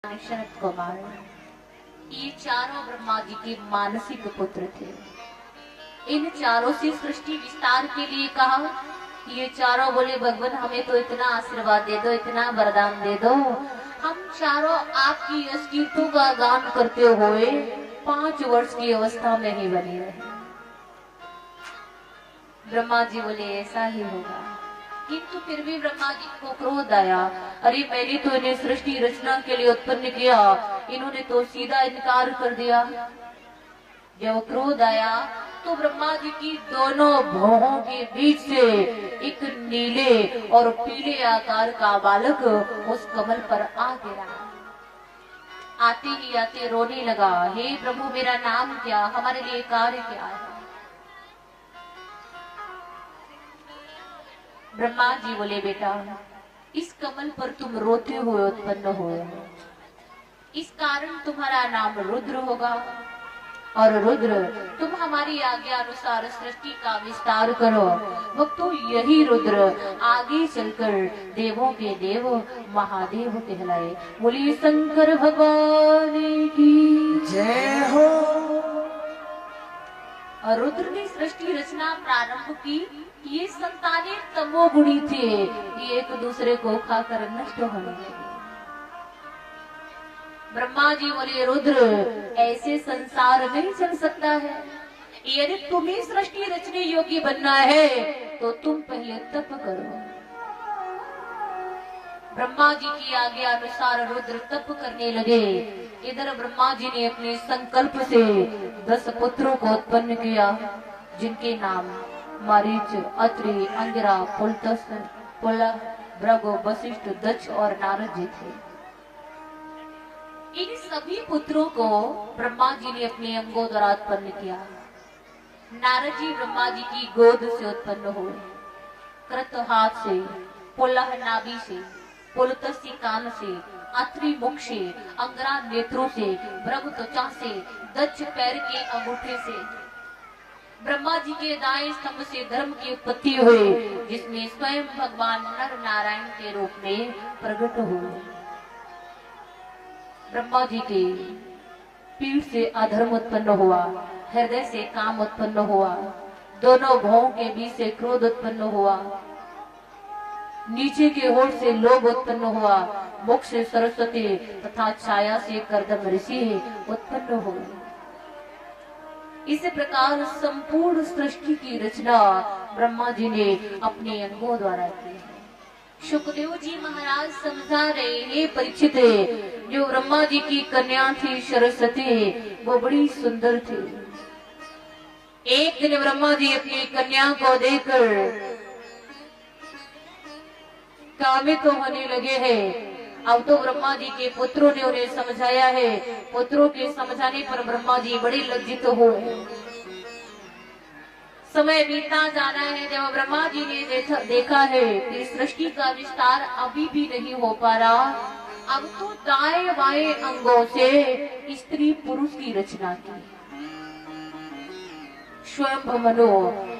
शरद कुमार, ये चारों ब्रह्मा जी के मानसिक पुत्र थे। इन चारों से सृष्टि विस्तार के लिए कहा। ये चारों बोले भगवान हमें तो इतना आशीर्वाद दे दो, इतना वरदान दे दो, हम चारों आपकी यश कीर्तों का गान करते हुए 5 वर्ष की अवस्था में ही बने रहे। ब्रह्मा जी बोले ऐसा ही होगा, किंतु फिर भी ब्रह्मा जी को क्रोध आया। अरे मैंने तो इन्हें सृष्टि रचना के लिए उत्पन्न किया, इन्होंने तो सीधा इनकार कर दिया। जब क्रोध आया तो ब्रह्मा जी की दोनों भौहों के बीच से एक नीले और पीले आकार का बालक उस कमल पर आ गिरा। आते ही आते रोने लगा, हे प्रभु मेरा नाम क्या, हमारे लिए कार्य क्या है। ब्रह्मा जी बोले बेटा इस कमल पर तुम रोते हुए उत्पन्न हुए हो, इस कारण तुम्हारा नाम रुद्र होगा, और रुद्र तुम हमारी आज्ञा अनुसार सृष्टि का विस्तार करो। भक्तों यही रुद्र आगे चलकर देवों के देव महादेव कहलाए। बोलिए शंकर भगवान की जय हो। और रुद्र ने सृष्टि रचना प्रारंभ की। ये संतानें तमोगुणी थे, ये एक दूसरे को खाकर नष्ट होने लगे। ब्रह्मा जी बोले रुद्र ऐसे संसार नहीं चल सकता है, यदि तुम्हें सृष्टि रचने योग्य बनना है तो तुम पहले तप करो। ब्रह्मा जी की आज्ञा अनुसार रुद्र तप करने लगे। इधर ब्रह्मा जी ने अपने संकल्प से 10 पुत्रों को उत्पन्न किया, जिनके नाम मारीच, अत्रि, अंगिरा, पुलत्य, पुलह, भृगु, वशिष्ठ, दक्ष और नारद जी थे। इन सभी पुत्रों को ब्रह्मा जी ने अपने अंगों द्वारा उत्पन्न किया। नारद जी ब्रह्मा जी की गोद से उत्पन्न हुए, कृत हाथ से, पुलह नाभि से, पुलत्य कान से, अत्रि मुख से, अंगरा नेत्रों से, भृगु त्वचा से, दक्ष पैर के अंगूठे से। ब्रह्मा जी के दाएं स्तंभ से धर्म की उत्पत्ति हुई, जिसमें स्वयं भगवान नर नारायण के रूप में प्रकट हुए। ब्रह्मा जी के पीठ से अधर्म उत्पन्न हुआ, हृदय से काम उत्पन्न हुआ, दोनों भौहों के बीच से क्रोध उत्पन्न हुआ, नीचे के होठ से लोभ उत्पन्न हुआ, मुख से सरस्वती तथा छाया से कर्दम ऋषि उत्पन्न हुए। इस प्रकार संपूर्ण सृष्टि की रचना ब्रह्मा जी ने अपने अंगों द्वारा की है। सुखदेव जी महाराज समझा रहे हैं परीक्षित, जो ब्रह्मा जी की कन्या थी सरस्वती, वो बड़ी सुंदर थी। एक दिन ब्रह्मा जी अपनी कन्या को देखकर कामित होने लगे हैं। अब तो ब्रह्मा जी के पुत्रों ने उन्हें समझाया है। पुत्रों के समझाने पर ब्रह्मा जी बड़े लज्जित हुए। समय बीतता जाना है। जब ब्रह्मा जी ने देखा है कि सृष्टि का विस्तार अभी भी नहीं हो पा रहा, अब तो दाएं बाएं अंगों से स्त्री पुरुष की रचना की। स्वयं मनु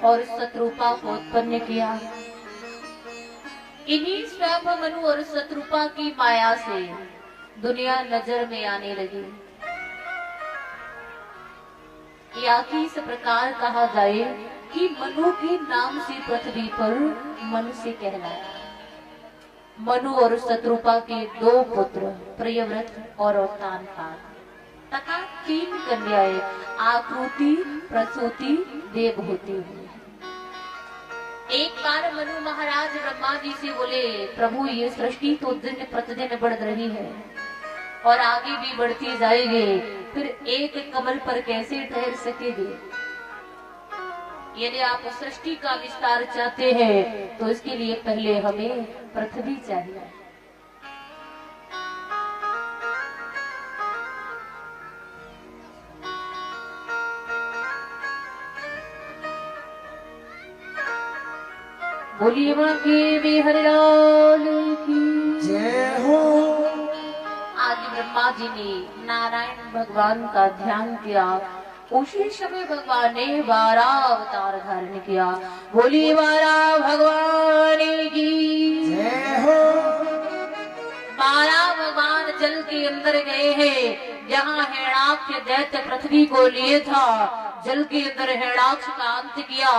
और शत्रुपा को उत्पन्न किया। इन्हीं स्वयं मनु और शत्रुपा की माया से दुनिया नजर में आने लगी। या कि इस प्रकार कहा जाए कि मनु के नाम से पृथ्वी पर मनुष्य कहलाया। मनु और शत्रुपा के 2 पुत्र प्रियव्रत और तानपान तथा 3 कन्याएं आकृति, प्रसूति, देवहूति हुई। एक बार मनु महाराज ब्रह्मा जी से बोले प्रभु ये सृष्टि तो दिन प्रतिदिन बढ़ रही है और आगे भी बढ़ती जाएगी, फिर एक कमल पर कैसे ठहर सकेगी। यदि आप सृष्टि का विस्तार चाहते हैं तो इसके लिए पहले हमें पृथ्वी चाहिए। बोलिए बांके बिहारी लाल की जय हो। आज ब्रह्मा जी ने नारायण भगवान का ध्यान किया। उसी समय भगवान ने 12 अवतार धारण किया। बोलिए 12 भगवान की जय हो। 12 भगवान जल के अंदर अंदर गए हैं जहाँ हिरण्याक्ष दैत्य पृथ्वी को लिए था, जल के अंदर हिरण्याक्ष का अंत किया,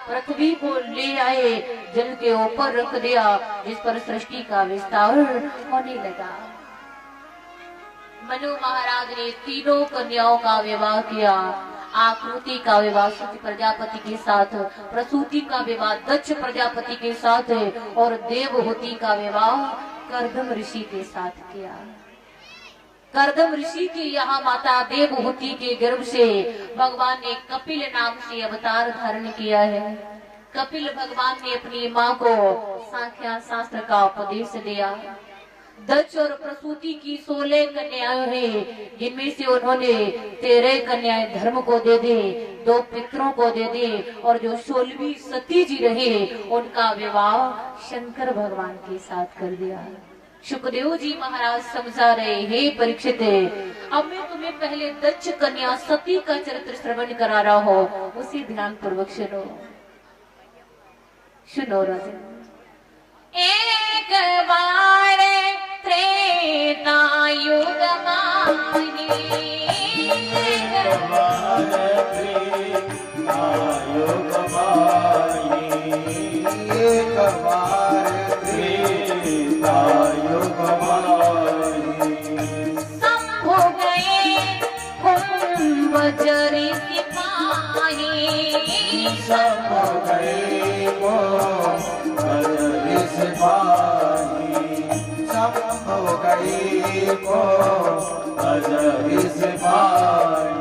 पृथ्वी को ले आए, जल के ऊपर रख दिया, जिस पर सृष्टि का विस्तार होने लगा। मनु महाराज ने तीनों कन्याओं का विवाह किया। आकृति का विवाह सती प्रजापति के साथ, प्रसूति का विवाह दक्ष प्रजापति के साथ और देवहूति का विवाह कर्दम ऋषि के साथ किया। कर्दम ऋषि की यहाँ माता देवहूति के गर्भ से भगवान ने कपिल नाम से अवतार धारण किया है। कपिल भगवान ने अपनी माँ को सांख्या शास्त्र का उपदेश दिया। दक्ष और प्रसूति की 16 कन्याएं हैं, जिनमें से उन्होंने 13 कन्याएं धर्म को दे दी, 2 पितरों को दे दी, और जो 16वीं सती जी रहे उनका विवाह शंकर भगवान के साथ कर दिया। सुखदेव जी महाराज समझा रहे, हे परीक्षित, अब मैं तुम्हें पहले दक्ष कन्या सती का चरित्र श्रवण करा रहा हो, उसी ध्यान पूर्वक सुनो। सुनो राजन। एक बार त्रेता युग माही, एक बार त्रेता युग माही, एक बार त्रेता युग माही, सब हो गए कुंभजरी सिपाही, सब हो गए सिपाही, सब हो गई को अजरी सिपाही।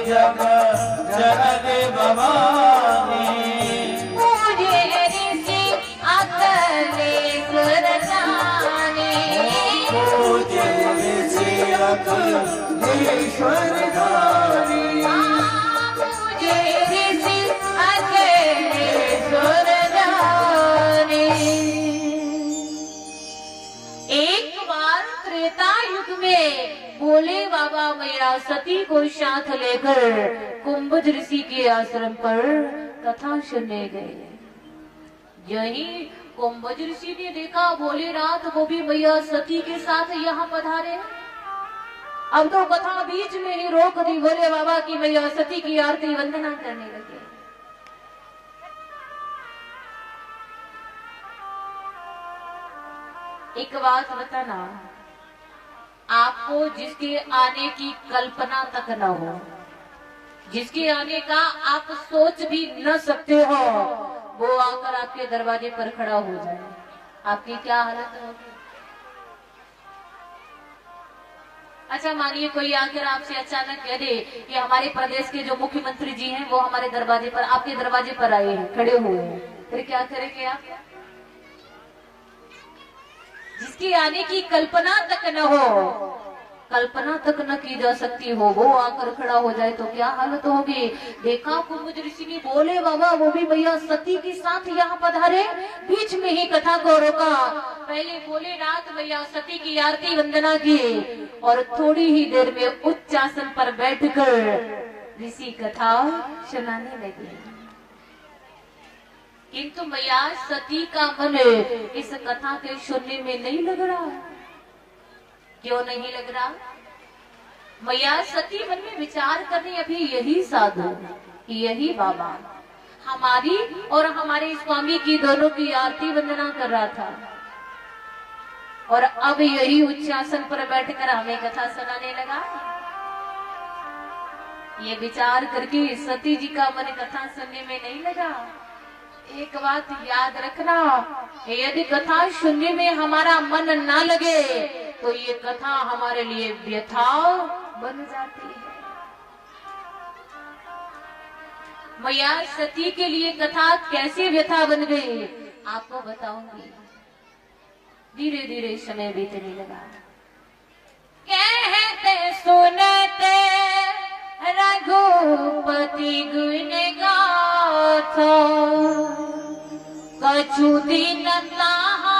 जग जननी भवानी, मुझे ऋषि अखिलेश्वर जाने, मुझे ऋषि अखिलेश्वर जाने, मुझे ऋषि अखिलेश्वर जाने। एक बार त्रेता युग में भोले बाबा मैया सती को साथ लेकर कुंभज ऋषि के आश्रम पर कथा सुनने गए। यही कुंभज ऋषि ने देखा भोलेनाथ वो भी मैया सती के साथ यहाँ पधारे। अब तो कथा बीच में ही रोक दी, भोले बाबा की मैया सती की आरती वंदना करने लगे। एक बात बताना, आपको जिसके आने की कल्पना तक न हो, जिसके आने का आप सोच भी न सकते हो, वो आकर आपके दरवाजे पर खड़ा हो जाए, आपकी क्या हालत होगी? अच्छा मानिए कोई आकर आपसे अचानक कह दे कि हमारे प्रदेश के जो मुख्यमंत्री जी हैं वो हमारे दरवाजे पर, आपके दरवाजे पर आए हैं, खड़े हुए हैं, फिर क्या करेंगे आप? जिसकी आने की कल्पना तक न हो, कल्पना तक न की जा सकती हो, वो आकर खड़ा हो जाए तो क्या हालत होगी? देखा कुंभज ऋषि ने बोले बाबा वो भी मैया सती के साथ यहाँ पधारे। बीच में ही कथा को रोका, पहले भोलेनाथ मैया सती की आरती वंदना की और थोड़ी ही देर में उच्च आसन पर बैठकर ऋषि कथा सुनाने लगे। किंतु मैया सती का मन इस कथा के सुनने में नहीं लग रहा। क्यों नहीं लग रहा? मैया सती मन में विचार करने अभी यही साधु, यही बाबा हमारी और हमारे स्वामी की दोनों की आरती वंदना कर रहा था, और अब यही उच्चासन पर बैठकर हमें कथा सुनाने लगा। ये विचार करके सती जी का मन कथा सुनने में नहीं लगा। एक बात याद रखना, यदि कथा सुनने में हमारा मन ना लगे तो ये कथा हमारे लिए व्यथा बन जाती है। मैया सती के लिए कथा कैसे व्यथा बन गई आपको बताऊंगी। धीरे धीरे समय बीतने लगा। कहते सुनते रघुपति गुण गाथा, कछु दिन ताहा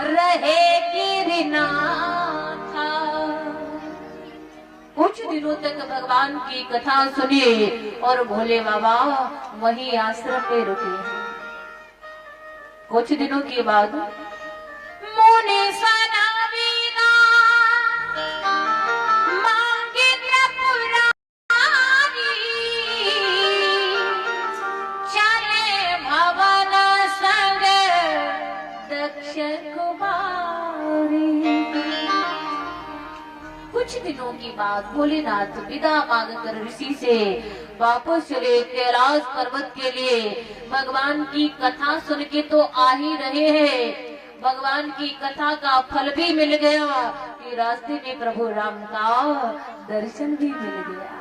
रहे गिरनाथा। कुछ दिनों तक भगवान की कथा सुनी और भोले बाबा वही आश्रम में रुके। कुछ दिनों के बाद मुनि सना कुछ दिनों के बाद भोलेनाथ विदा मांगकर ऋषि से वापस चले कैलाश पर्वत के लिए। भगवान की कथा सुन के तो आ ही रहे हैं, भगवान की कथा का फल भी मिल गया कि रास्ते में प्रभु राम का दर्शन भी मिल गया।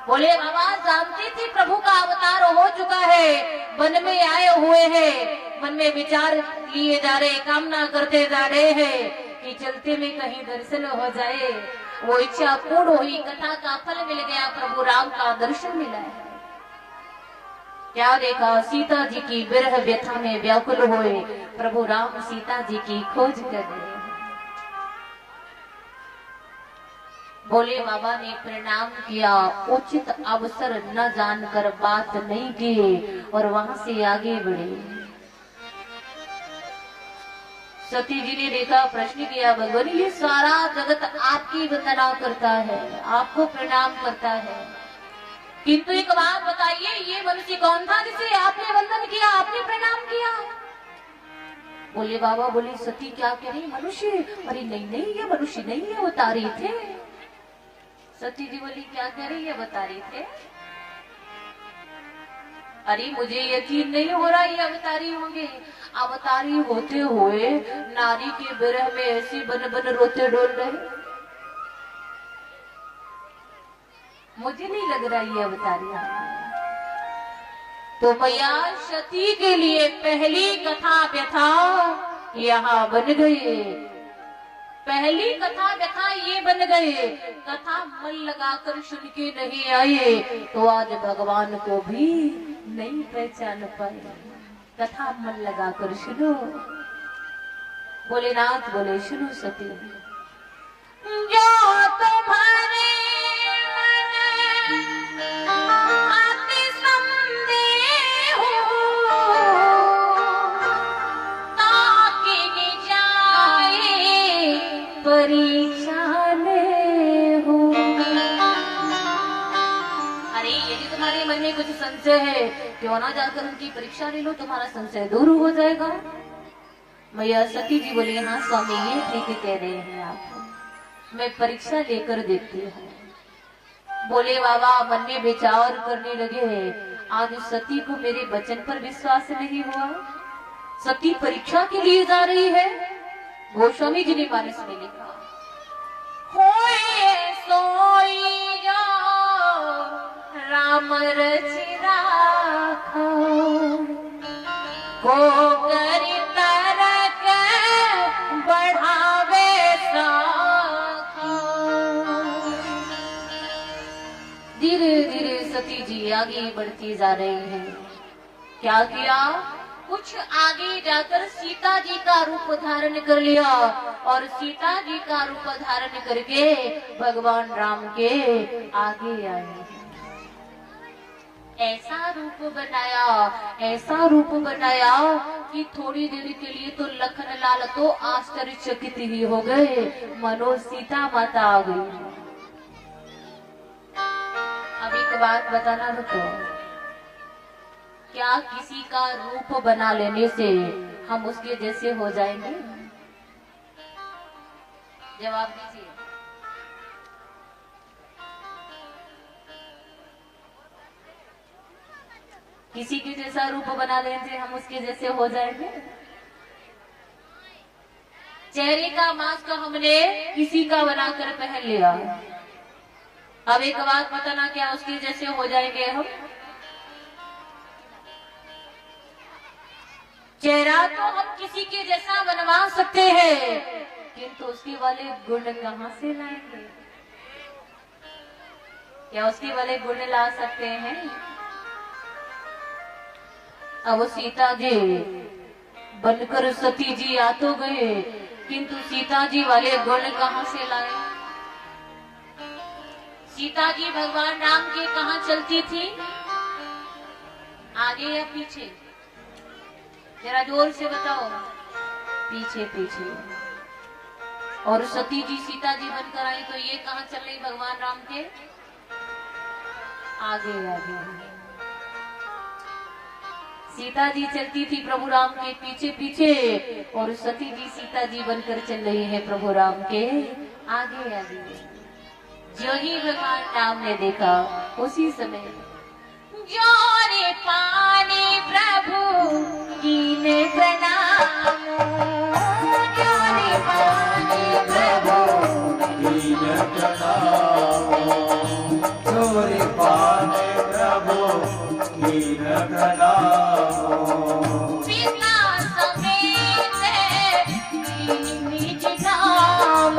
बोले बाबा जानते थे प्रभु का अवतार हो चुका है, वन में आए हुए हैं, मन में विचार लिए जा रहे, कामना करते जा रहे हैं कि चलते में कहीं दर्शन हो जाए। वो इच्छा पूर्ण हुई, कथा का फल मिल गया, प्रभु राम का दर्शन मिला है। क्या देखा, सीता जी की विरह व्यथा में व्याकुल हुए प्रभु राम सीता जी की खोज कर रहे। बोले बाबा ने प्रणाम किया, उचित अवसर न जानकर बात नहीं की और वहां से आगे बढ़े। सती जी ने देखा, प्रश्न किया, भगवान ये सारा जगत आपकी वंदना करता है, आपको प्रणाम करता है, किंतु एक बात बताइए, ये मनुष्य कौन था जिसे आपने वंदन किया, आपने प्रणाम किया? बोले बाबा, बोली सती क्या कह रही, मनुष्य? अरे नहीं नहीं, ये मनुष्य नहीं है, अवतारी थे। सती जी बोली क्या कह रही है, अवतारी थे? अरे मुझे यकीन नहीं हो रहा ये अवतारी होंगे। अवतारी होते हुए नारी के विरह में ऐसे बन बन रोते डोल रहे, मुझे नहीं लग रहा ये अवतारी होंगे। तो मैया सती के लिए पहली कथा व्यथा यहाँ बन गई, पहली कथा व्यथा ये बन गए। कथा मन लगाकर सुन के नहीं आए तो आज भगवान को भी नहीं पहचान पाए। कथा मन लगाकर सुनो। भोलेनाथ बोले सुनो सती, जो तुम्हारे अति संदेह ताकि जाए परीक्षा ले हो। अरे यदि तुम्हारे मन में कुछ संशय है क्यों ना जाकर उनकी परीक्षा ले लो, तुम्हारा संशय दूर हो जाएगा। मैया सती जी बोली हाँ स्वामी ये ठीक कह रहे हैं आप, मैं परीक्षा लेकर देखती हूँ। बोले बाबा मन में विचार करने लगे हैं, आज सती को मेरे वचन पर विश्वास नहीं हुआ, सती परीक्षा के लिए जा रही है। गोस्वामी जी ने मानस में लिखा, होए सोई जो राम रचि राखो, को करि तरक बढ़ावे साखो। धीरे धीरे सती जी आगे बढ़ती जा रही हैं। क्या किया, कुछ आगे जाकर सीता जी का रूप धारण कर लिया और सीता जी का रूप धारण करके भगवान राम के आगे आए। ऐसा रूप बनाया, ऐसा रूप बनाया कि थोड़ी देर के लिए तो लखन लाल तो आश्चर्यचकित ही हो गए, मनो सीता माता आ गई। अब एक बात बताना रुको, क्या किसी का रूप बना लेने से हम उसके जैसे हो जाएंगे? जवाब दीजिए। किसी के जैसा रूप बना लेंगे, हम उसके जैसे हो जाएंगे। चेहरे का मास्क हमने किसी का बनाकर पहन लिया, अब एक बात बताना, क्या उसके जैसे हो जाएंगे हम? चेहरा तो हम किसी के जैसा बनवा सकते हैं, किंतु उसके वाले गुण कहां से लाएंगे? क्या उसके वाले गुण ला सकते हैं? अब सीता जी बनकर सती जी आ तो गए, किंतु सीता जी वाले गुण कहां से लाए? सीता जी भगवान राम के कहां चलती थी, आगे या पीछे? जरा जोर से बताओ। पीछे पीछे। और सती जी सीता जी बनकर आई तो ये कहां चल रही भगवान राम के? आगे आगे। सीता जी चलती थी प्रभु राम के पीछे पीछे, और सती जी सीता जी बनकर चल रही है प्रभु राम के आगे आगे। जो ही भगवान राम ने देखा, उसी समय जोरे पानी प्रभु कीने प्रणाम, जोरे पानी प्रभु कीने प्रणाम, जोरे पानी प्रभु कीने प्रणाम। पिता समेत निज नाम,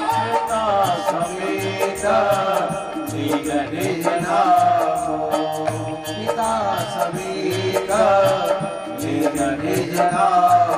पिता समेत निज नाम, पिता समेत निज नाम।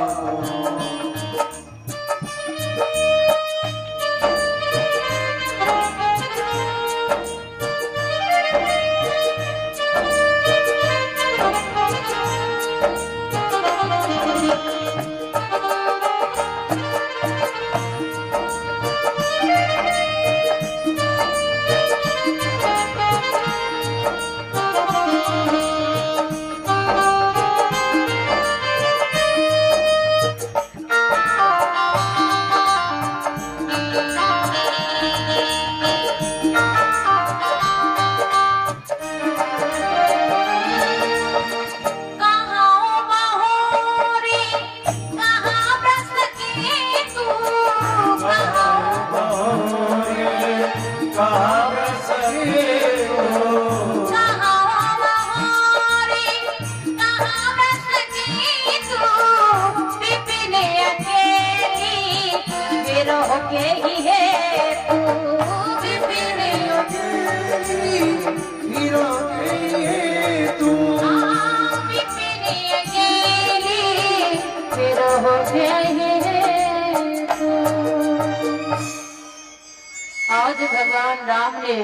आज भगवान राम ने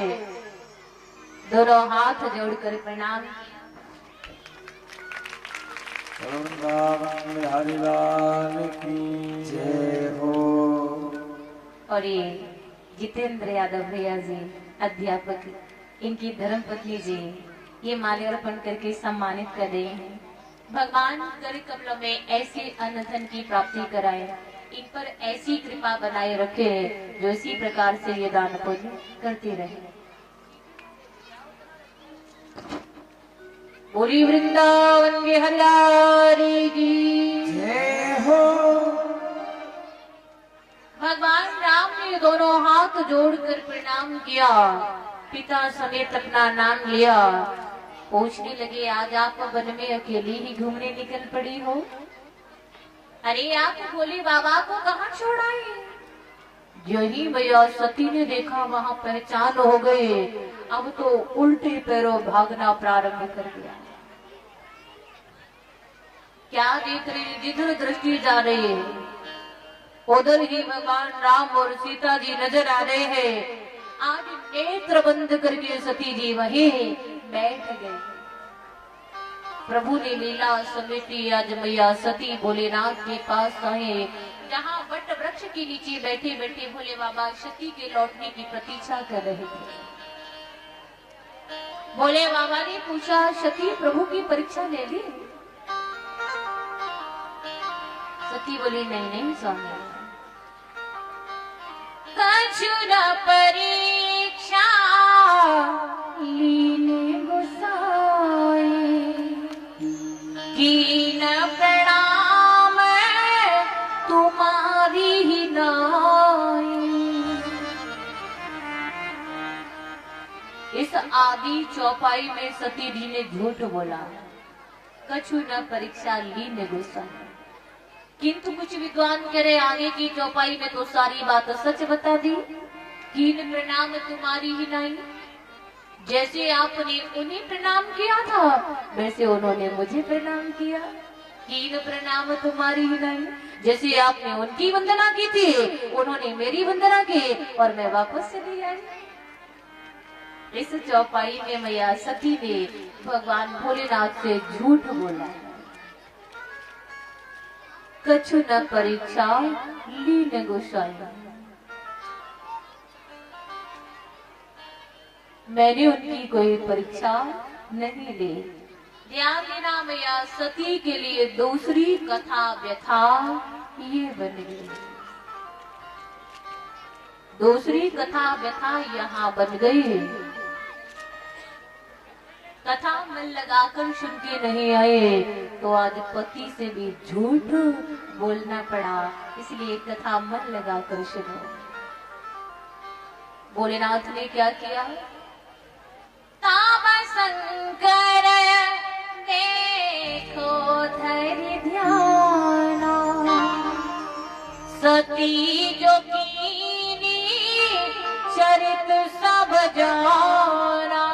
दोनों हाथ जोड़कर प्रणाम किया। हरिलाल की जय हो। और ये जितेंद्र यादव भैया जी अध्यापक, इनकी धर्मपत्नी जी ये माल्यार्पण करके सम्मानित कर रहे हैं। भगवान कर कमलों में ऐसे अन्न धन की प्राप्ति कराए, इन पर ऐसी कृपा बनाए रखे जो इसी प्रकार से ये दान पुण्य करते रहे। बोली वृंदावन बिहारी की जय हो। भगवान राम ने दोनों हाथ जोड़कर प्रणाम किया, पिता समेत अपना नाम लिया। पूछने लगे, आज आप वन में अकेली ही घूमने निकल पड़ी हो? अरे आप भोले बाबा को कहाँ छोड़ आए? जो ही भैया सती ने देखा वहां पहचान हो गए, अब तो उल्टे पैरों भागना प्रारंभ कर दिया। क्या देख रही, जिधर दृष्टि जा रही है उधर ही भगवान राम और सीता जी नजर आ रहे हैं। आज नेत्र बंद करके सती जी वहीं बैठ गए। प्रभु ने लीला समेटी, आज मैया सती भोलेनाथ के पास आए, जहाँ वट वृक्ष के नीचे बैठे बैठे भोले बाबा सती के लौटने की प्रतीक्षा कर रहे थे। भोले बाबा ने पूछा, सती प्रभु की परीक्षा ले ली? सती बोली, नहीं नहीं स्वामी, कछु न परीक्षा लीने गोसाई। इस आदि चौपाई में सती जी ने झूठ बोला, कछु न परीक्षा ली ने गोसाई। किंतु कुछ विद्वान कह रहे आगे की चौपाई में तो सारी बात सच बता दी। कीन प्रणाम तुम्हारी ही नहीं, जैसे आपने उन्हें प्रणाम किया था वैसे उन्होंने मुझे प्रणाम किया। कीन प्रणाम तुम्हारी ही नहीं, जैसे आपने उनकी वंदना की थी उन्होंने मेरी वंदना की और मैं वापस चली आई। इस चौपाई में मैया सती ने भगवान भोलेनाथ से झूठ बोला है। कछु न परीक्षा ली न गोसाई, मैंने उनकी कोई परीक्षा नहीं ली। ध्यान देना मैया सती के लिए दूसरी कथा व्यथा ये बन गई। दूसरी कथा व्यथा यहाँ बन गई। कथा मन लगाकर सुन के नहीं आए तो आज पति से भी झूठ बोलना पड़ा, इसलिए कथा मन लगाकर सुनो। भोलेनाथ ने क्या किया? ताप शंकर देखो धैर्य ध्यान, सती जो कीनी चरित सब जाना।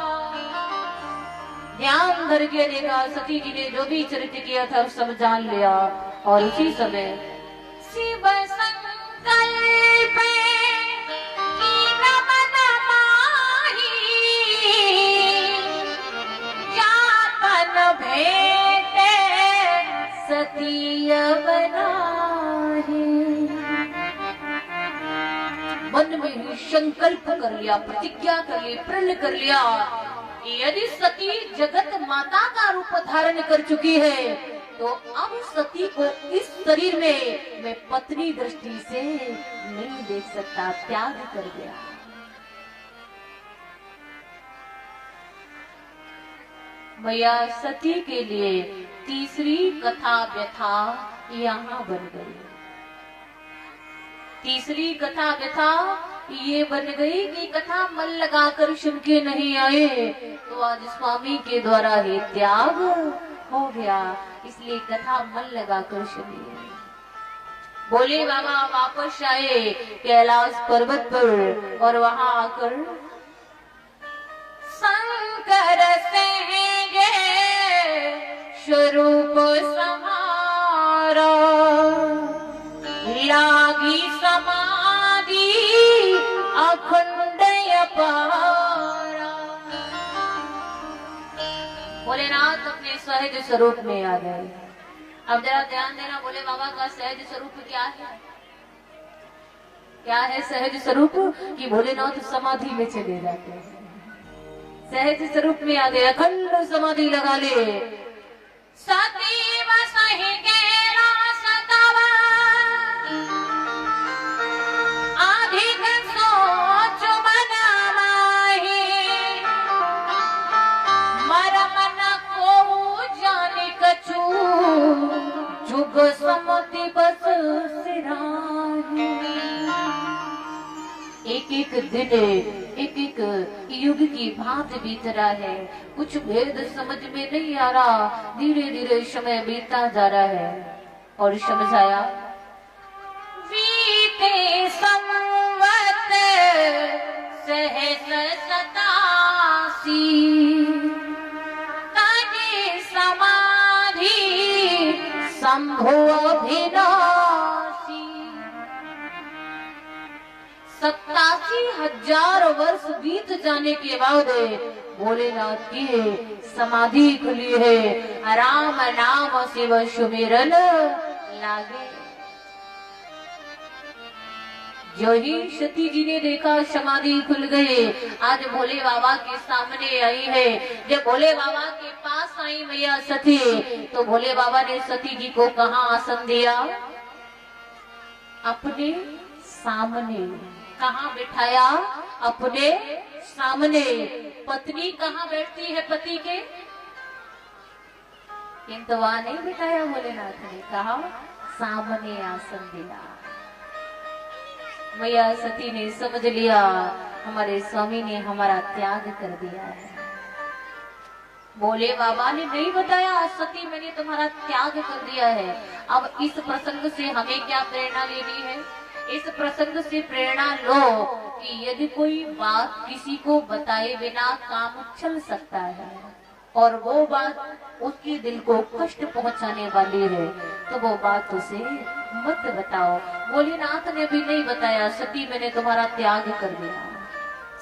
ध्यान धर के देखा, सती जी ने जो भी चरित्र किया था सब जान लिया। और उसी समय शिव संकल्प भेटे सती बनाही। मन में ही संकल्प कर लिया, प्रतिज्ञा कर ली, प्रण कर लिया, यदि सती जगत माता का रूप धारण कर चुकी है तो अब सती को इस शरीर में मैं पत्नी दृष्टि से नहीं देख सकता, त्याग कर गया। मैया सती के लिए तीसरी कथा व्यथा यहाँ बन गई। तीसरी कथा व्यथा ये बन गई कि कथा मन लगाकर सुन के नहीं आए तो आज स्वामी के द्वारा ही त्याग हो गया, इसलिए कथा मन लगाकर सुनिए। बोले बाबा वापस आए कैलाश पर्वत पर और वहां आकर शंकर से स्वरूप समारा, लागी समाधि अखंड अपारा। भोलेनाथ अपने सहज स्वरूप में आ गए। अब जरा ध्यान देना, भोले बाबा का सहज स्वरूप क्या है? क्या है सहज स्वरूप? कि भोलेनाथ समाधि में चले जाते हैं, सहज स्वरूप में आ गए, अखंड समाधि लगा ले। सतीव सहि कैलास तव अधिक सोच मन माहि, मरम न को जाने कछु जुग समति बस सिराहि। एक एक दिन एक एक युग की भांति बीत रहा है, कुछ भेद समझ में नहीं आ रहा। धीरे धीरे समय बीतता जा रहा है और समझाया बीते संवत सहस 87 तजे समाधि शंभु अभिनाशी। 87,000 वर्ष बीत जाने के बाद भोलेनाथ की समाधि खुली है। राम नाम शिव सुमिरन लागे। जो ही सती जी ने देखा समाधि खुल गई, आज भोले बाबा के सामने आई है। जब भोले बाबा के पास आई मैया सती तो भोले बाबा ने सती जी को कहाँ आसन दिया? अपने सामने। कहाँ बिठाया? अपने सामने। पत्नी कहाँ बैठती है पति के? किंतु वहां नहीं बिठाया भोलेनाथ ने, कहा सामने आसन दिया। मैया सती ने समझ लिया हमारे स्वामी ने हमारा त्याग कर दिया है। बोले बाबा ने नहीं बताया सती मैंने तुम्हारा त्याग कर दिया है। अब इस प्रसंग से हमें क्या प्रेरणा लेनी है? इस प्रसंग से प्रेरणा लो कि यदि कोई बात किसी को बताए बिना काम चल सकता है और वो बात उसके दिल को कष्ट पहुंचाने वाली है तो वो बात उसे मत बताओ। भोलेनाथ ने भी नहीं बताया सती मैंने तुम्हारा त्याग कर दिया।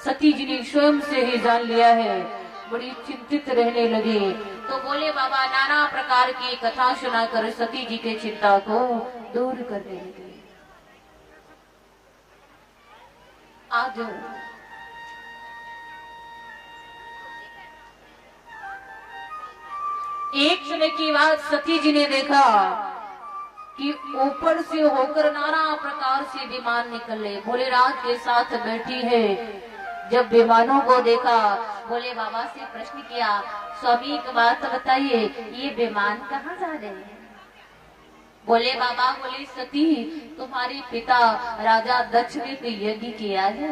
सती जी ने स्वयं से ही जान लिया है, बड़ी चिंतित रहने लगे। तो बोले बाबा नाना प्रकार की कथा सुनाकर सती जी के चिंता को दूर करने लगे। आज एक क्षण की बात सती जी ने देखा कि ऊपर से होकर नाना प्रकार से विमान निकले। भोलेनाथ के साथ बैठी है। जब विमानों को देखा भोले बाबा से प्रश्न किया स्वामी एक बात बताइए ये विमान कहाँ जा रहे हैं? बोले बाबा बोले सती तुम्हारे पिता राजा दक्ष ने तो यज्ञ किया है।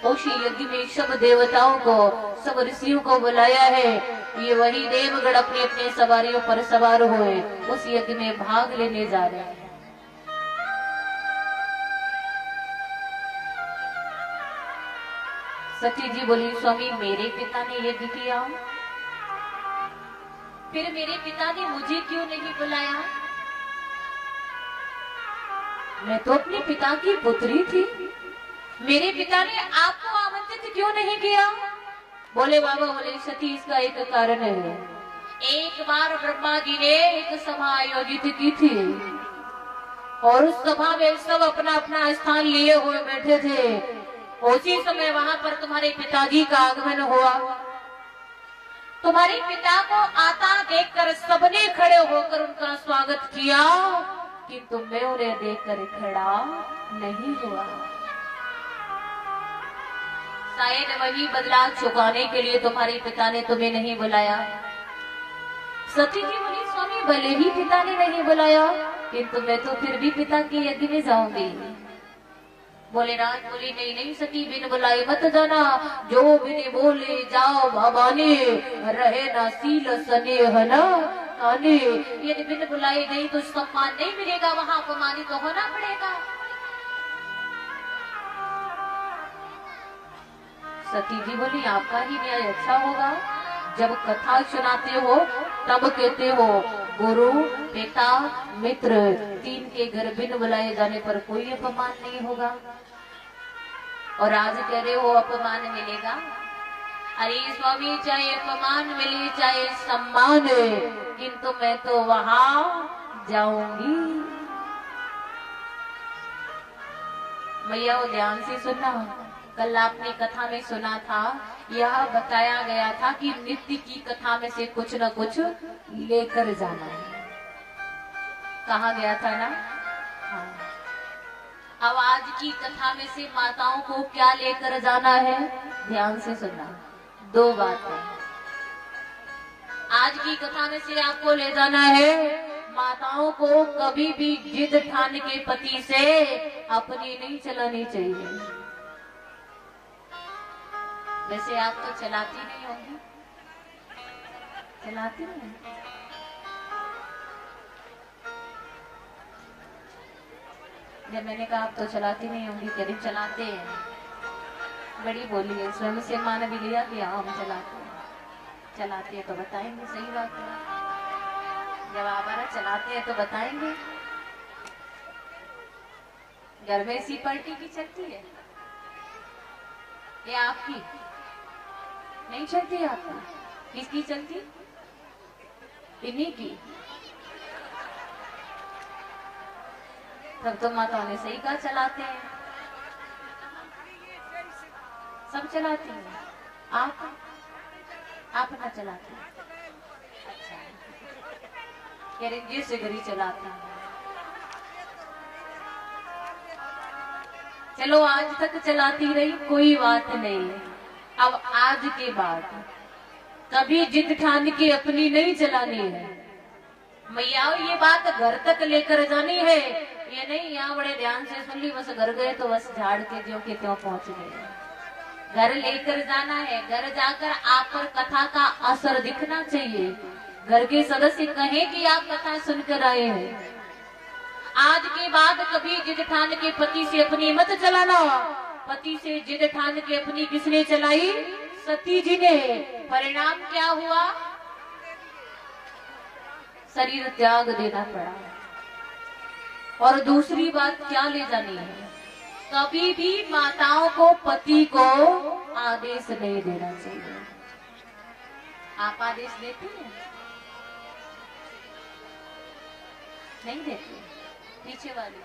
उस यज्ञ में सब देवताओं को सब ऋषियों को बुलाया है। ये वही देवगण अपने अपने सवारियों पर सवार हुए उस यज्ञ में भाग लेने जा रहे हैं। सती जी बोली स्वामी मेरे पिता ने यज्ञ किया फिर मेरे पिता ने मुझे क्यों नहीं बुलाया? मैं तो अपने पिता की पुत्री थी, मेरे पिता ने आपको आमंत्रित क्यों नहीं किया? बोले बाबा बोले सती इसका एक कारण है। एक बार ब्रह्मा जी ने एक सभा आयोजित की थी और उस सभा में सब अपना अपना स्थान लिए हुए बैठे थे। उसी समय वहां पर तुम्हारे पिताजी का आगमन हुआ। तुम्हारे पिता को आता देखकर सबने खड़े होकर उनका स्वागत किया किंतु मैं उन्हें देखकर खड़ा नहीं हुआ। शायद वही बदला चुकाने के लिए तुम्हारे पिता ने तुम्हें नहीं बुलाया। सती जी बोली स्वामी भले ही पिता ने नहीं बुलाया किंतु मैं तो फिर भी पिता के यज्ञ में जाऊंगी। भोलेनाथ बोली नहीं नहीं सती बिन बुलाए मत जाना, जो बिन बोले जाओ बाबा ने रहे ना सील स्नेह न काने। यदि बिन बुलाए गई तो सम्मान नहीं मिलेगा, वहां अपमानित तो होना पड़ेगा। सती जी बोली आपका ही न्याय अच्छा होगा। जब कथा सुनाते हो तब कहते हो गुरु पिता मित्र तीन के घर बिन बुलाए जाने पर कोई अपमान नहीं होगा और आज कह रहे हो अपमान मिलेगा। अरे स्वामी चाहे अपमान मिले चाहे सम्मान किंतु मैं तो वहां जाऊंगी। भैया वो ध्यान से सुनना, कल आपने कथा में सुना था यह बताया गया था कि नित्य की कथा में से कुछ न कुछ लेकर जाना है, कहा गया था ना। हाँ। अब आज की कथा में से माताओं को क्या लेकर जाना है, ध्यान से सुनना। दो बातें आज की कथा में से आपको ले जाना है। माताओं को कभी भी जिद ठान के पति से अपनी नहीं चलानी चाहिए। वैसे आप तो चलाती नहीं होंगी, चलाती नहीं। जब मैंने कहा आप तो चलाती नहीं होंगी, करीब चलाते हैं। बड़ी बोली है, स्वयं से मान भी लिया कि हम चलाते हैं। चलाते हैं तो बताएंगे, सही बात है। जब आप चलाते हैं तो बताएंगे। घर में सी पलटी की चलती है ये आपकी नहीं चलती, आपकी किसकी चलती? इन्हीं की। तब तो माताओं ने सही कहा चलाते हैं, सब चलाती हैं। आप ना चलाते हैं। अच्छा कह रहे जिस घड़ी चलाते हैं। चलो आज तक चलाती रही कोई बात नहीं, अब आज के बाद कभी जिद ठान के अपनी नहीं चलानी है। मैया ये बात घर तक लेकर जानी है, ये नहीं यहाँ बड़े ध्यान से सुन ली बस घर गए तो बस झाड़ के ज्यों के त्यों पहुंच गए। घर लेकर जाना है, घर जाकर आप पर कथा का असर दिखना चाहिए। घर के सदस्य कहें कि आप कथा सुनकर आए हैं। आज के बाद कभी जिद ठान के पति से अपनी मत चलाना। पति से जिद ठान के अपनी किसने चलाई? सती जी ने। परिणाम क्या हुआ? शरीर त्याग देना पड़ा। और दूसरी बात क्या ले जानी है, कभी भी माताओं को पति को आदेश नहीं देना चाहिए। आप आदेश देते हैं? नहीं देते? पीछे वाली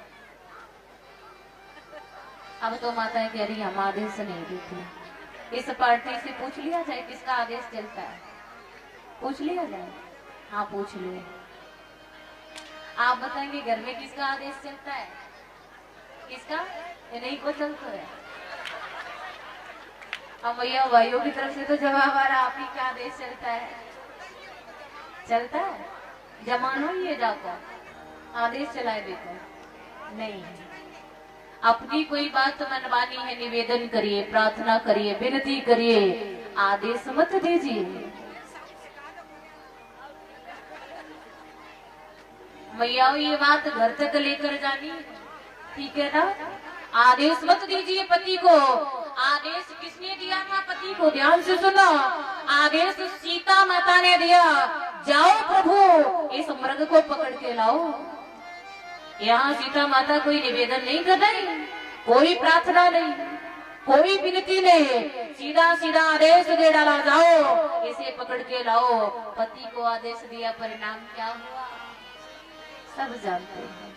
अब तो माताएं कह रही हम आदेश नहीं देते। इस पार्टी से पूछ लिया जाए किसका आदेश चलता है, पूछ लिया जाए। हाँ पूछ लो। आप बताएंगे घर में किसका आदेश चलता है? किसका? ये नहीं को चलता है। अब भैया भाइयों की तरफ से तो जवाब आ रहा, आप ही का आदेश चलता है। चलता है? जमानो ये जाकर आदेश चलाए देकर नहीं। अपनी कोई बात मनवानी है, निवेदन करिए, प्रार्थना करिए, विनती करिए, आदेश मत दीजिए। भैया ये बात घर तक लेकर जानी, ठीक है ना? आदेश मत दीजिए पति को। आदेश किसने दिया था पति को? ध्यान से सुनो। आदेश सीता माता ने दिया, जाओ प्रभु इस मृग को पकड़ के लाओ। यहाँ सीता माता कोई निवेदन नहीं कर रही, कोई प्रार्थना नहीं, कोई विनती नहीं, सीधा सीधा आदेश दे डाला, जाओ इसे पकड़ के लाओ। पति को आदेश दिया, परिणाम क्या हुआ सब जानते हैं।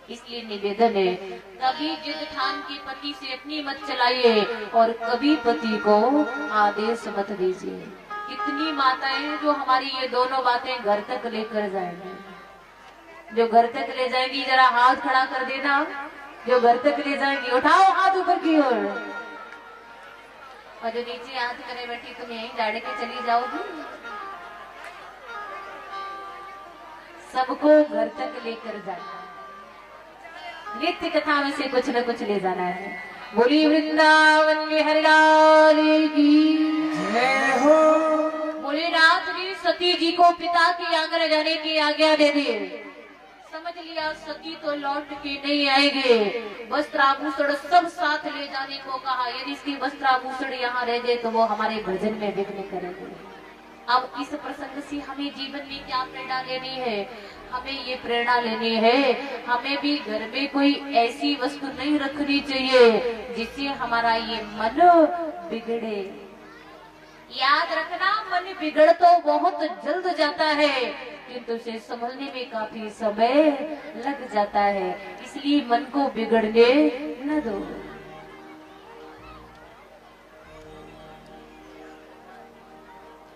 इसलिए निवेदन है, कभी जिद ठान के पति से अपनी मत चलाइए और कभी पति को आदेश मत दीजिए। कितनी माताएं हैं जो हमारी ये दोनों बातें घर तक लेकर जाएंगी। जो घर तक ले जाएंगी जरा हाथ खड़ा कर देना। जो घर तक ले जाएंगी उठाओ हाथ ऊपर की ओर। और जो नीचे हाथ करे बैठी तुम यहीं गाड़ी के चली जाओगी। सबको घर तक लेकर जाना। नित्य कथा में से कुछ न कुछ ले जाना है। बोली वृंदावन में हरिलाल की जय हो। बोली रात ने सती जी को पिता के आंगन जाने की आज्ञा दे दी। समझ लिया सती तो लौट के नहीं आएंगे। वस्त्र आभूषण सब साथ ले जाने को कहा। यदि इसकी वस्त्र आभूषण यहाँ रह जाए तो वो हमारे भजन में विघ्न करेंगे। अब इस प्रसंग से हमें जीवन में क्या प्रेरणा लेनी है? हमें ये प्रेरणा लेनी है, हमें भी घर में कोई ऐसी वस्तु नहीं रखनी चाहिए जिससे हमारा ये मन बिगड़े। याद रखना, मन बिगड़ तो बहुत जल्द जाता है किंतु उसे संभलने में काफी समय लग जाता है। इसलिए मन को बिगड़ने न दो।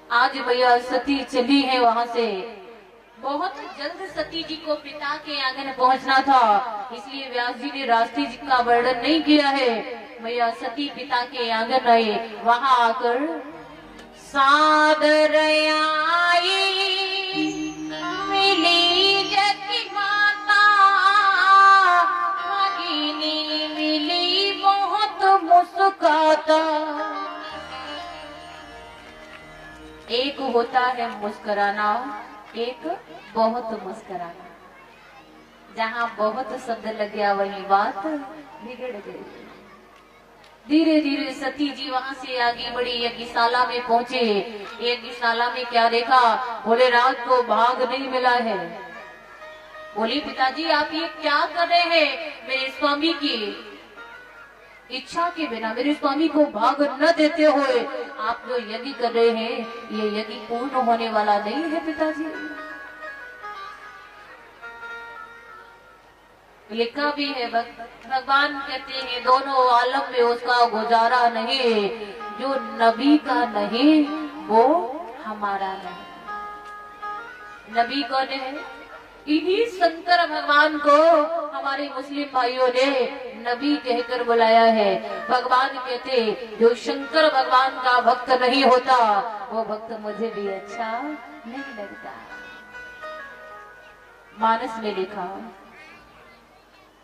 आज भैया सती चली है वहां से, बहुत जल्द सती जी को पिता के आंगन पहुंचना था। इसलिए व्यास जी ने रास्ते जी का वर्णन नहीं किया है। भैया सती पिता के आंगन आए, वहां आकर सादर आई मिली जगी माता, भगिनी मिली बहुत मुस्कुराता। एक होता है मुस्कुराना, एक बहुत मुस्कुराना। जहाँ बहुत शब्द लग गया वही बात बिगड़ गई। धीरे धीरे सती जी वहां से आगे बढ़ी, यज्ञशाला में पहुंचे। यज्ञशाला में क्या देखा? बोले रात को भाग नहीं मिला है। बोली पिताजी आप ये क्या कर रहे हैं? मेरे स्वामी की इच्छा के बिना, मेरे स्वामी को भाग न देते हुए आप जो यज्ञ कर रहे हैं ये यज्ञ पूर्ण होने वाला नहीं है पिताजी। लिखा भी है, भगवान कहते हैं दोनों आलम में उसका गुजारा नहीं। जो नबी का नहीं वो हमारा नहीं। नबी कौन है? इन्हीं शंकर भगवान को हमारे मुस्लिम भाइयों ने नबी कहकर बुलाया है। भगवान कहते जो शंकर भगवान का भक्त नहीं होता वो भक्त मुझे भी अच्छा नहीं लगता। मानस में लिखा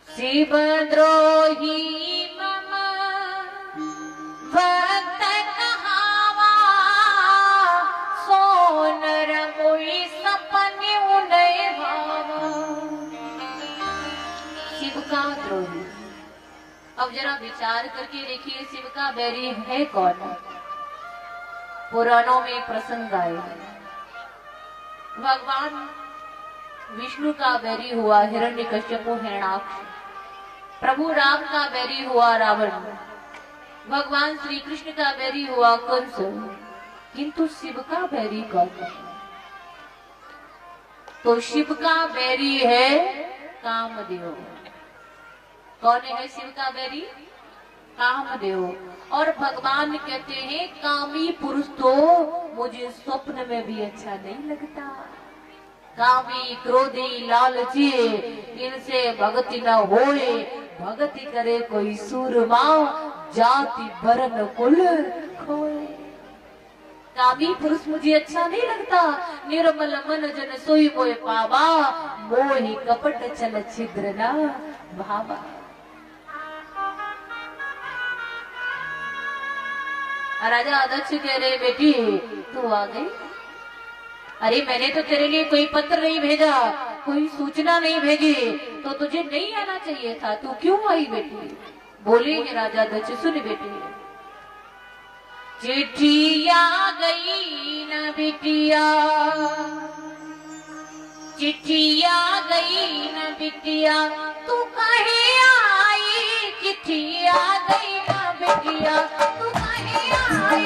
शिवद्रोही मम भक्त विचार करके देखिए शिव का बैरी है कौन। पुराणों में प्रसंग आए हैं। भगवान विष्णु का बैरी हुआ हिरण्यकश्यप हिरण्याक्ष, प्रभु राम का बैरी हुआ रावण, भगवान श्री कृष्ण का बैरी हुआ कंस, किंतु शिव का बैरी कौन है? तो शिव का बैरी है कामदेव। कौन है शिव का बैरी? कामदेव। और भगवान कहते हैं कामी पुरुष तो मुझे स्वप्न में भी अच्छा नहीं लगता। कामी क्रोधी लालची इनसे भक्ति न होए, भक्ति करे कोई सूरमा, जाति वर्ण कुल खोए। कामी पुरुष मुझे अच्छा नहीं लगता। निर्मल मन जन सोई मोय पावा, मोहि कपट चल छिद्र न भावा। राजा अध्यक्ष कह रहे बेटी तू आ गई। अरे मैंने तो तेरे लिए कोई पत्र नहीं भेजा, कोई सूचना नहीं भेजी, तो तुझे नहीं आना चाहिए था, तू क्यों आई बेटी? बोले राजा अध्यक्ष सुन बेटी, चिट्ठी आ गई न बिटिया, चिट्ठी आ गई न बिटिया, तू कहे आई, चिट्ठी आ गई न बिटिया, तू कहे आई,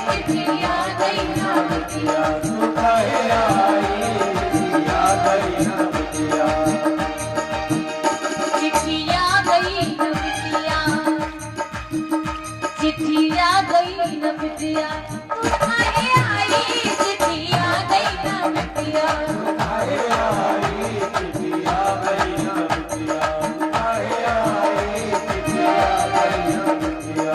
चिट्ठी आ गई न बिटिया, तू कहे आई, चिट्ठी आ गई न बिटिया, चिट्ठी आ गई न बिटिया, चिट्ठी आ गई न बिटिया, तू कहे आई, चिट्ठी आ गई न बिटिया, तू कहे आई, चिट्ठी आ गई न बिटिया, तू कहे आई, चिट्ठी आ गई न बिटिया।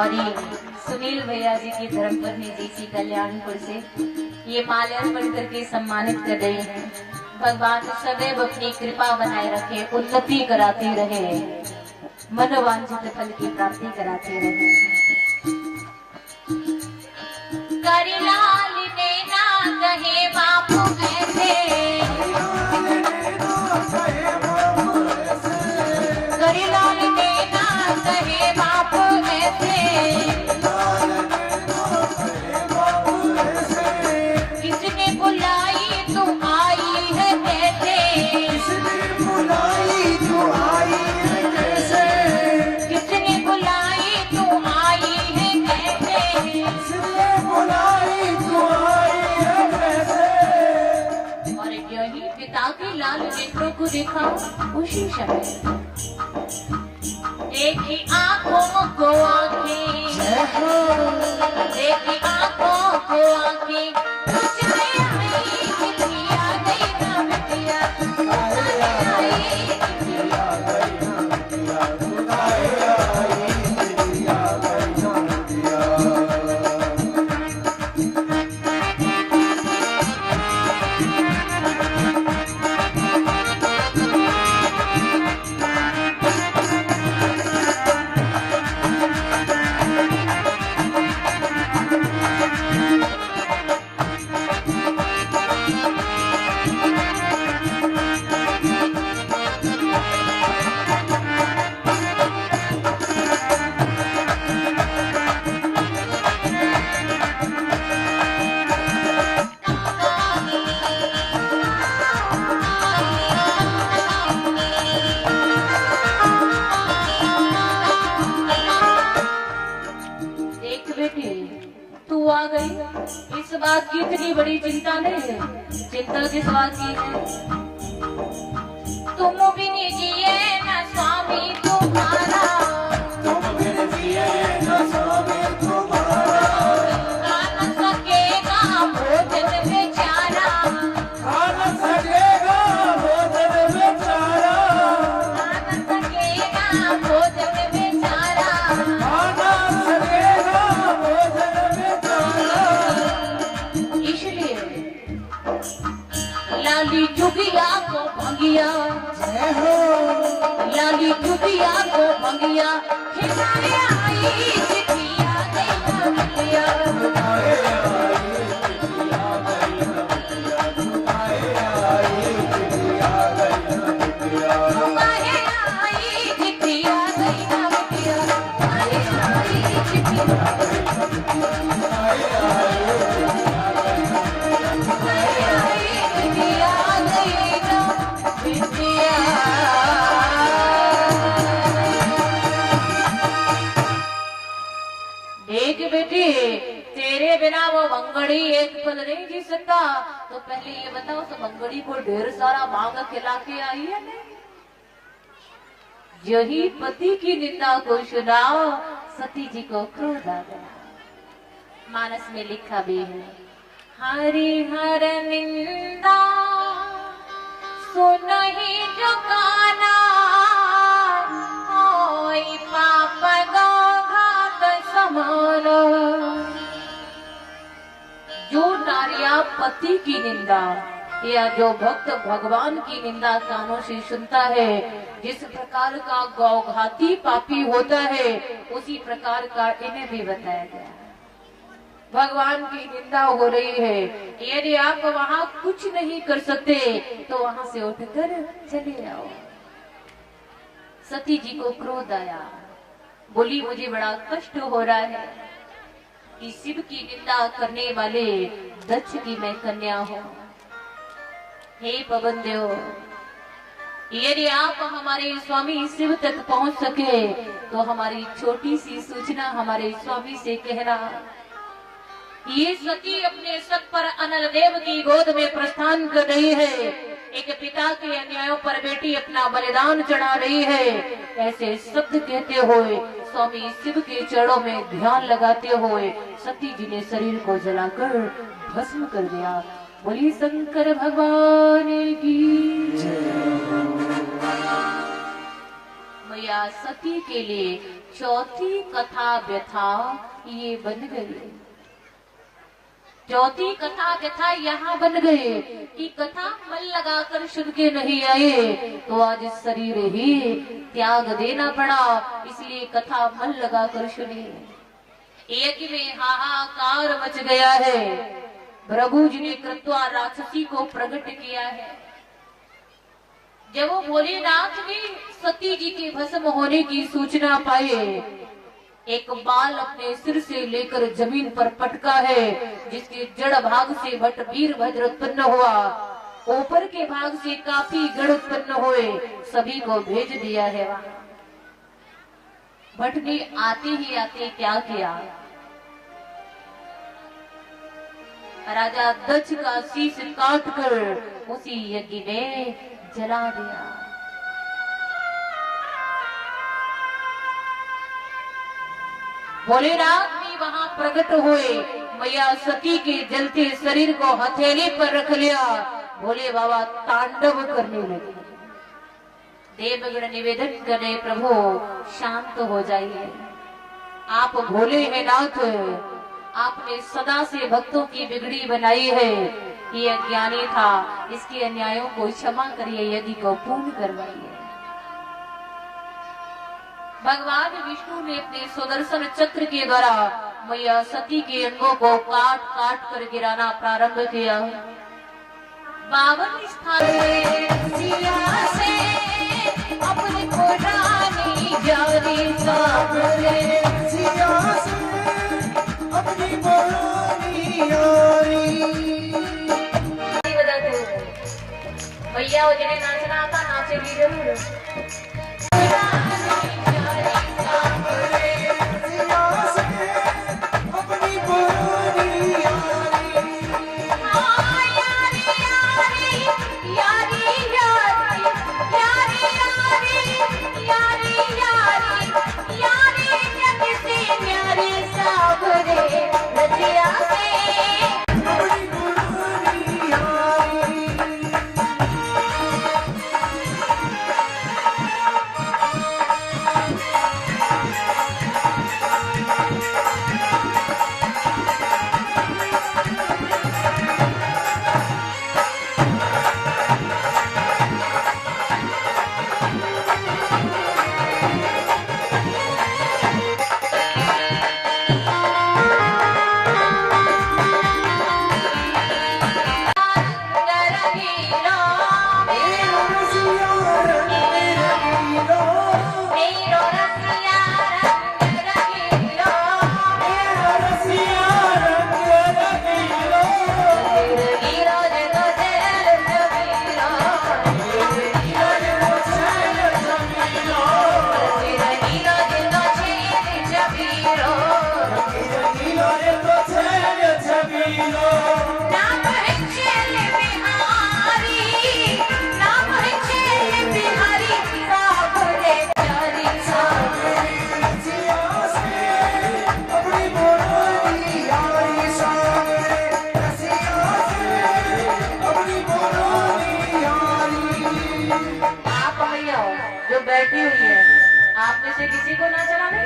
और ये सुनील भैया जी की धर्मपत्नी जी की कल्याणपुर से ये माल्यार्पण करके सम्मानित कर रहे हैं। भगवान सदैव अपनी कृपा बनाए रखे, उन्नति कराते रहे, मनोवांछित फल की प्राप्ति कराते रहे। करिलाल ने ना कहे बापू ऐसे, करिलाल ने ना कहे बापू ऐसे, किसने बुलाई तू आई है कैसे, किसने बुलाई तू आई है कैसे, किसने बुलाई तू आई है कैसे, किसने बुलाई तू आई है कैसे। और यही पिता के लाल नेत्रों को देखा उसी समय देखी आंखों को आंखें, देखी आंखों को आंखें, कुछ नहीं आई, चिट्ठी आ गई ना बिटिया, कुछ नहीं आई, चिट्ठी आ गई ना बिटिया, तू कहे आई, चिट्ठी आ गई न बिटिया। देख बेटी तू आ गई, इस बात की इतनी बड़ी चिंता नहीं है। चिंता किस बात की है? तुम भी जिए न स्वामी तुम्हारा, तुम बिन जिए न स्वामी तुम्हारा, का न सकेगा भोजन बेचारा, युतिया को भंगिया खिलाए आई चिट्ठिया गई नवतिया देख बेटी, तेरे बिना वो मंगड़ी एक पल नहीं जी सकता। तो पहले ये बताओ, उस मंगड़ी को ढेर सारा मांग खिला के आई है नहीं? यही पति की निंदा को सुनाओ, सती जी को क्रोध आ गया। मानस में लिखा भी है, हरिहर निंदा सुनहि जो काना, होई पाप घात समान। जो नारिया पति की निंदा या जो भक्त भगवान की निंदा कानों से सुनता है, जिस प्रकार का गौघाती पापी होता है, उसी प्रकार का इन्हें भी बताया गया। भगवान की निंदा हो रही है, यदि आप वहाँ कुछ नहीं कर सकते तो वहाँ से उठकर चले आओ। सती जी को क्रोध आया, बोली मुझे बड़ा कष्ट हो रहा है कि शिव की निंदा करने वाले दक्ष की मैं कन्या हूँ। हे पवन देव, यदि आप हमारे स्वामी शिव तक पहुँच सके तो हमारी छोटी सी सूचना हमारे स्वामी से कहना। ये सती अपने सत पर अनल देव की गोद में प्रस्थान कर रही है। एक पिता के अन्यायों पर बेटी अपना बलिदान चढ़ा रही है। ऐसे शब्द कहते हुए स्वामी शिव के चरणों में ध्यान लगाते हुए सती जी ने शरीर को जलाकर भस्म कर दिया। बोली शंकर भगवान की मैया सती के लिए चौथी कथा व्यथा ये बन गई। चौथी कथा व्यथा यहाँ बन गए कि कथा मन लगाकर सुन के नहीं आए तो आज शरीर ही त्याग देना पड़ा, इसलिए कथा मन लगाकर सुनिए। एक में हाहाकार मच गया है। प्रभु जी ने कृत्वा राक्षसी को प्रकट किया है। जब वो भोलेनाथ ने सती जी के भस्म होने की सूचना पाए, एक बाल अपने सिर से लेकर जमीन पर पटका है, जिसके जड़ भाग से भट्ट वीरभद्र उत्पन्न हुआ, ऊपर के भाग से काफी गढ़ उत्पन्न हुए, सभी को भेज दिया है वहां। भट्ट ने आते ही आते क्या किया, राजा दक्ष का शीश काटकर उसी यज्ञ में जला दिया। भोलेनाथ भी वहां प्रकट हुए, मैया सती के जलते शरीर को हथेली पर रख लिया। भोले बाबा तांडव करने लगे। देवगण निवेदन करे, प्रभु शांत हो जाइए, आप भोले हैं नाथ, आपने सदा से भक्तों की बिगड़ी बनाई है। ये अज्ञानी था, इसके अन्यायों को क्षमा करिए, यदि को पूर्ण करवाइए। भगवान विष्णु ने अपने सुदर्शन चक्र के द्वारा मैया सती के अंगों को काट काट कर गिराना प्रारंभ किया। 52 स्थान से अपनी पुरानी जारी सामने अपनी पुरानी भैया वो जिन्हें नाचना आता नाचेगी जरूर। जो बैठी हुई है, आप में से किसी को ना चलाने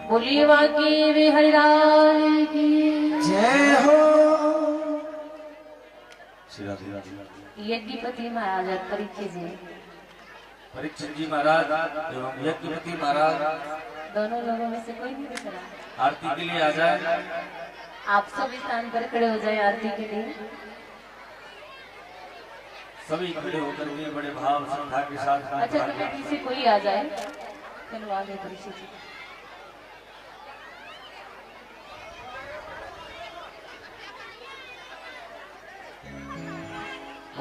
बोलिए बाकी बिहारी लाल की जय हो। यज्ञपति महाराज परीक्षित जी, परीक्षित जी महाराज एवं यज्ञपति महाराज दोनों लोगों में से कोई नहीं दिख रहा। आरती के लिए आ जाए। आप सब स्थान पर खड़े हो जाए आरती के लिए। सभी खड़े होकर के बड़े भाव श्रद्धा के साथ। अच्छा, कमेटी से कोई आ जाए। चलो आगे परीक्षित जी।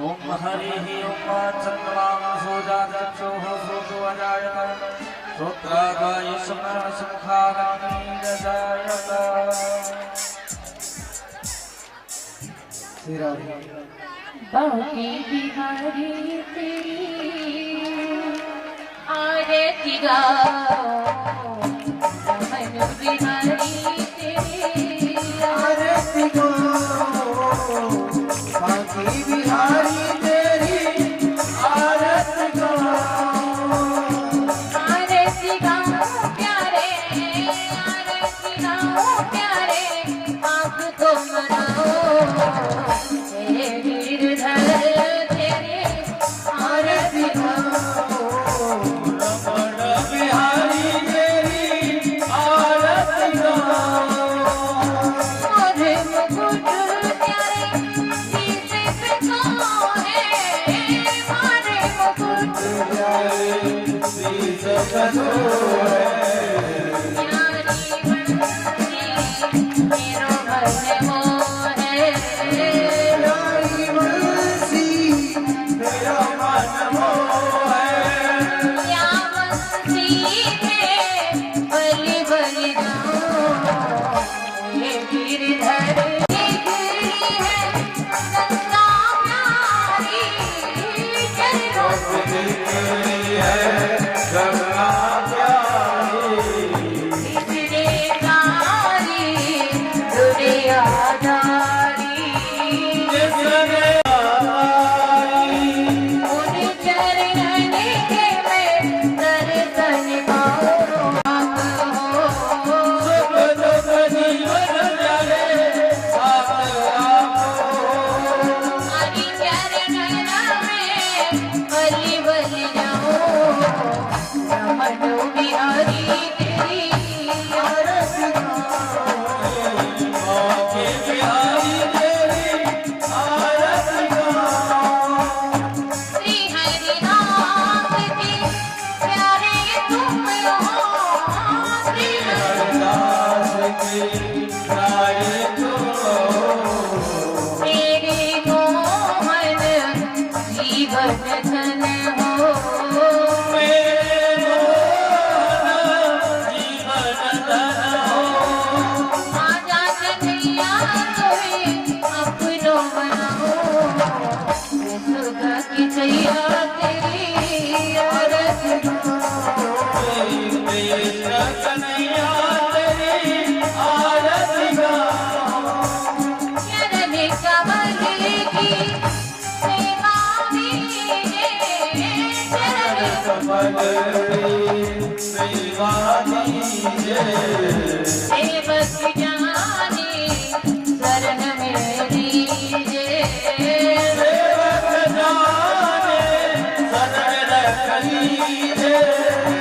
ओम हरि ओम चंद्रमां सोजाचक्षुः सोतो अजायत श्रोत्रागाय स्मरण सुखाग्नि रजायत। बाकी बिहारी तेरी आरती गाओ, मन बिहारी तेरी आरती गाओ, बाकी बिहारी तेरी आरती गाओ। आरती गाओ प्यारे, आरती गाओ प्यारे, आपको मनाओ हे गिरधर तेरे आरती गाओ। रमण बिहारी तेरी आरती गाओ। मोरे मुकुट प्यारे सीसे पे कौन है, मोरे मुकुट प्यारे शीश करो है। प्यारी बंसी मेरो मन मोह है, प्यारी बंसी मेरा मन मोह है। या बंसी है बलि बलि गाओ, ये गिरधर की गिरी है गंगा प्यारी, चरणों तेरी है गंगा प्यारी। करी रे